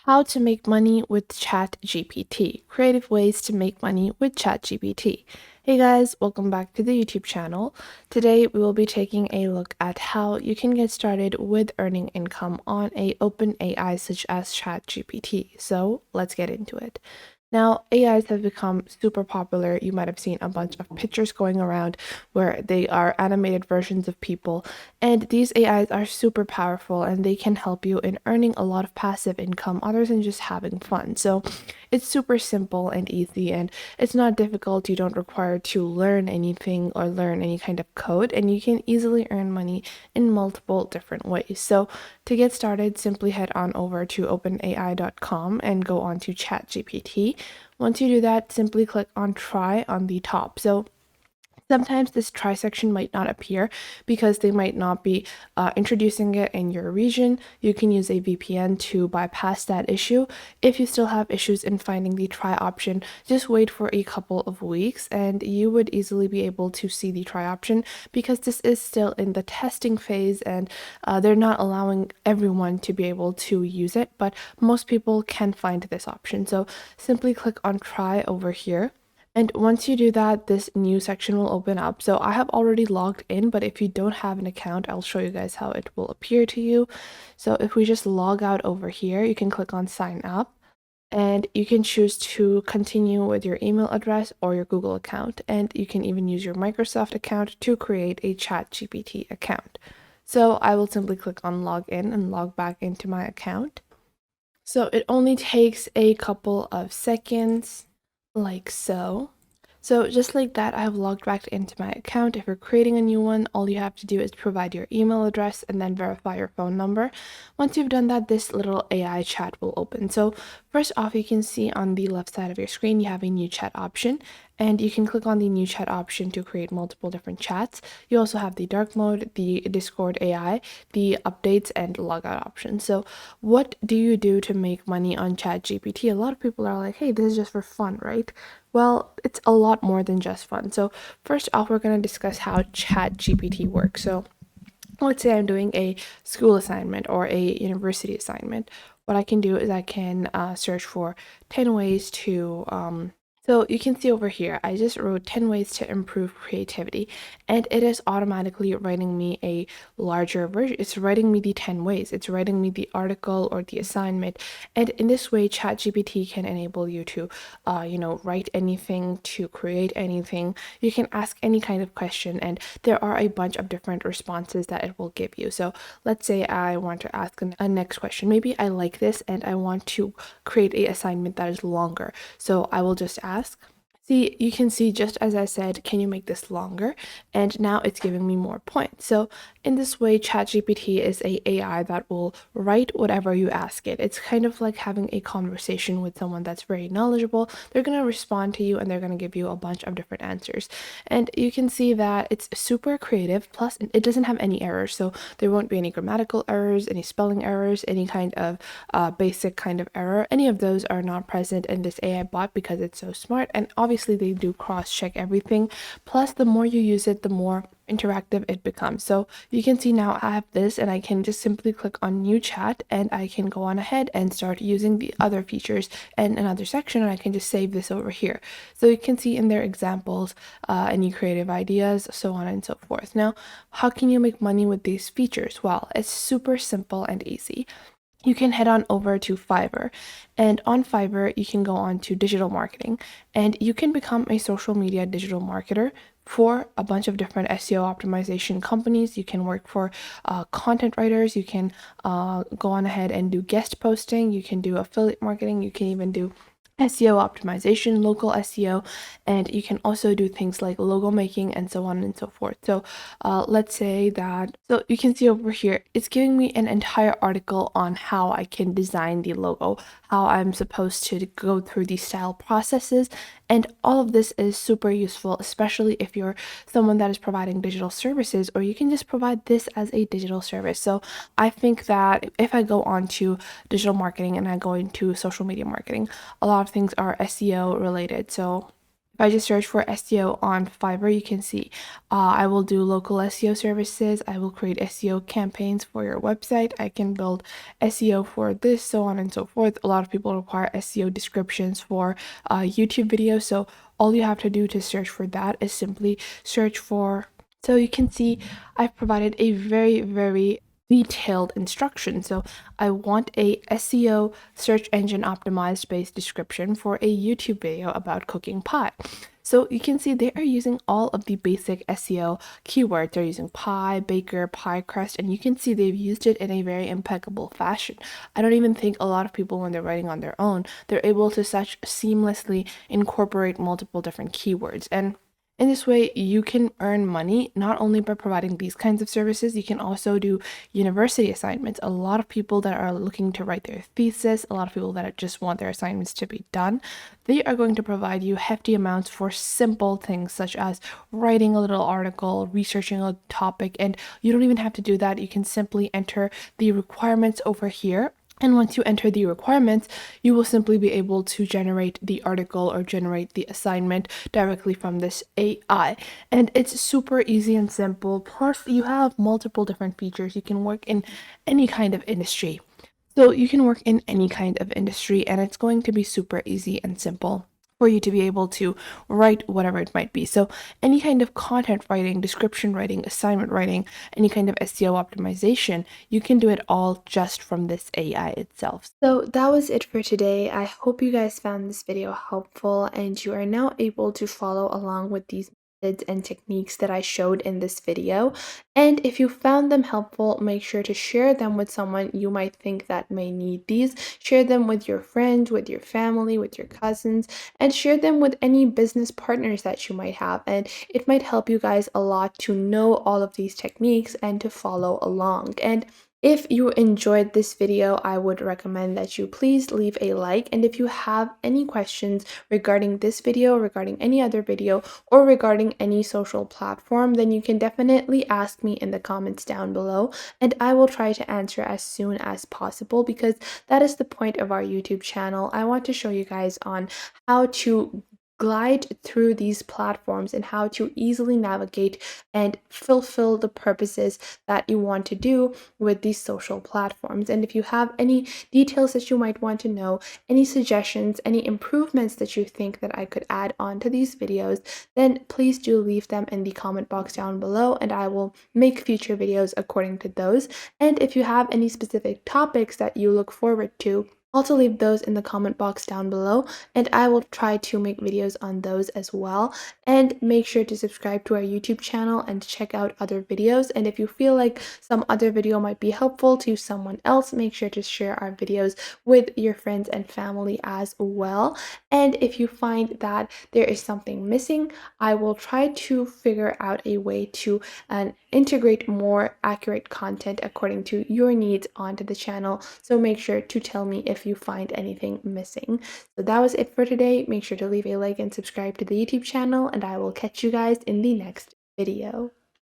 How to make money with ChatGPT. Creative ways to make money with ChatGPT. Hey guys, welcome back to the YouTube channel. Today we will be taking a look at how you can get started with earning income on a open AI such as ChatGPT. So let's get into it. Now, AIs have become super popular. You might have seen a bunch of pictures going around where they are animated versions of people. And these AIs are super powerful and they can help you in earning a lot of passive income other than just having fun. So it's super simple and easy and it's not difficult. You don't require to learn anything or learn any kind of code, and you can easily earn money in multiple different ways. So to get started, simply head on over to openai.com and go on to ChatGPT. Once you do that, simply click on try on the top. So sometimes this try section might not appear because they might not be introducing it in your region. You can use a VPN to bypass that issue. If you still have issues in finding the try option, just wait for a couple of weeks and you would easily be able to see the try option, because this is still in the testing phase and they're not allowing everyone to be able to use it, but most people can find this option. So simply click on try over here. And once you do that, this new section will open up. So I have already logged in, but if you don't have an account, I'll show you guys how it will appear to you. So if we just log out over here, you can click on sign up and you can choose to continue with your email address or your Google account. And you can even use your Microsoft account to create a ChatGPT account. So I will simply click on log in and log back into my account. So it only takes a couple of seconds, like so. So just like that, I have logged back into my account. If you're creating a new one, all you have to do is provide your email address and then verify your phone number. Once you've done that, this little AI chat will open. So first off, you can see on the left side of your screen, you have a new chat option, and you can click on the new chat option to create multiple different chats. You also have the dark mode, the Discord AI, the updates, and logout options. So what do you do to make money on ChatGPT? A lot of people are like, hey, this is just for fun, right? Well, it's a lot more than just fun. So first off, we're going to discuss how ChatGPT works. So let's say I'm doing a school assignment or a university assignment. What I can do is I can search for 10 ways to so you can see over here, I just wrote 10 ways to improve creativity, and it is automatically writing me a larger version. It's writing me the 10 ways. It's writing me the article or the assignment. And in this way, ChatGPT can enable you to, write anything, to create anything. You can ask any kind of question, and there are a bunch of different responses that it will give you. So let's say I want to ask a next question. Maybe I like this and I want to create a assignment that is longer. So I will just ask. See, you can see, just as I said, can you make this longer? And now it's giving me more points. So in this way, ChatGPT is a AI that will write whatever you ask it. It's kind of like having a conversation with someone that's very knowledgeable. They're going to respond to you and they're going to give you a bunch of different answers. And you can see that it's super creative. Plus, it doesn't have any errors. So there won't be any grammatical errors, any spelling errors, any kind of basic kind of error. Any of those are not present in this AI bot because it's so smart. And obviously, they do cross-check everything. Plus, the more you use it, the more interactive it becomes. So you can see now I have this, and I can just simply click on new chat and I can go on ahead and start using the other features in another section, and I can just save this over here. So you can see in their examples any creative ideas, so on and so forth. Now, how can you make money with these features? Well, it's super simple and easy. You can head on over to Fiverr, and on Fiverr you can go on to digital marketing, and you can become a social media digital marketer for a bunch of different SEO optimization companies. You can work for content writers. You can go on ahead and do guest posting. You can do affiliate marketing. You can even do SEO optimization, local SEO, and you can also do things like logo making and so on and so forth. So let's say that, so you can see over here, it's giving me an entire article on how I can design the logo, how I'm supposed to go through the style processes, and all of this is super useful, especially if you're someone that is providing digital services, or you can just provide this as a digital service. So I think that if I go on to digital marketing and I go into social media marketing, a lot of things are SEO related. So If I just search for SEO on Fiverr, you can see I will do local SEO services. I will create SEO campaigns for your website. I can build SEO for this, so on and so forth. A lot of people require SEO descriptions for YouTube videos. So all you have to do to search for that is simply search for. So you can see I've provided a very, very detailed instruction. So I want a SEO search engine optimized based description for a YouTube video about cooking pie. So you can see they are using all of the basic SEO keywords. They're using pie, baker, pie crust, and you can see they've used it in a very impeccable fashion. I don't even think a lot of people, when they're writing on their own, they're able to such seamlessly incorporate multiple different keywords. And in this way, you can earn money not only by providing these kinds of services, you can also do university assignments. A lot of people that are looking to write their thesis, a lot of people that just want their assignments to be done, they are going to provide you hefty amounts for simple things such as writing a little article, researching a topic, and you don't even have to do that. You can simply enter the requirements over here. And once you enter the requirements, you will simply be able to generate the article or generate the assignment directly from this AI. And it's super easy and simple. Plus, you have multiple different features. You can work in any kind of industry. So you can work in any kind of industry, and it's going to be super easy and simple for you to be able to write whatever it might be. So any kind of content writing, description writing, assignment writing, any kind of SEO optimization, you can do it all just from this AI itself. So that was it for today. I hope you guys found this video helpful and you are now able to follow along with these methods and techniques that I showed in this video. And if you found them helpful, make sure to share them with someone you might think that may need these. Share them with your friends, with your family, with your cousins, and share them with any business partners that you might have. And it might help you guys a lot to know all of these techniques and to follow along. And if you enjoyed this video, I would recommend that you please leave a like. And if you have any questions regarding this video, regarding any other video, or regarding any social platform, then you can definitely ask me in the comments down below, and I will try to answer as soon as possible, because that is the point of our YouTube channel. I want to show you guys on how to glide through these platforms and how to easily navigate and fulfill the purposes that you want to do with these social platforms. And if you have any details that you might want to know, any suggestions, any improvements that you think that I could add on to these videos, then please do leave them in the comment box down below, and I will make future videos according to those. And if you have any specific topics that you look forward to, also leave those in the comment box down below, and I will try to make videos on those as well. And make sure to subscribe to our YouTube channel and check out other videos. And if you feel like some other video might be helpful to someone else, make sure to share our videos with your friends and family as well. And if you find that there is something missing, I will try to figure out a way to integrate more accurate content according to your needs onto the channel. So make sure to tell me if you find anything missing. So that was it for today. Make sure to leave a like and subscribe to the YouTube channel, and I will catch you guys in the next video.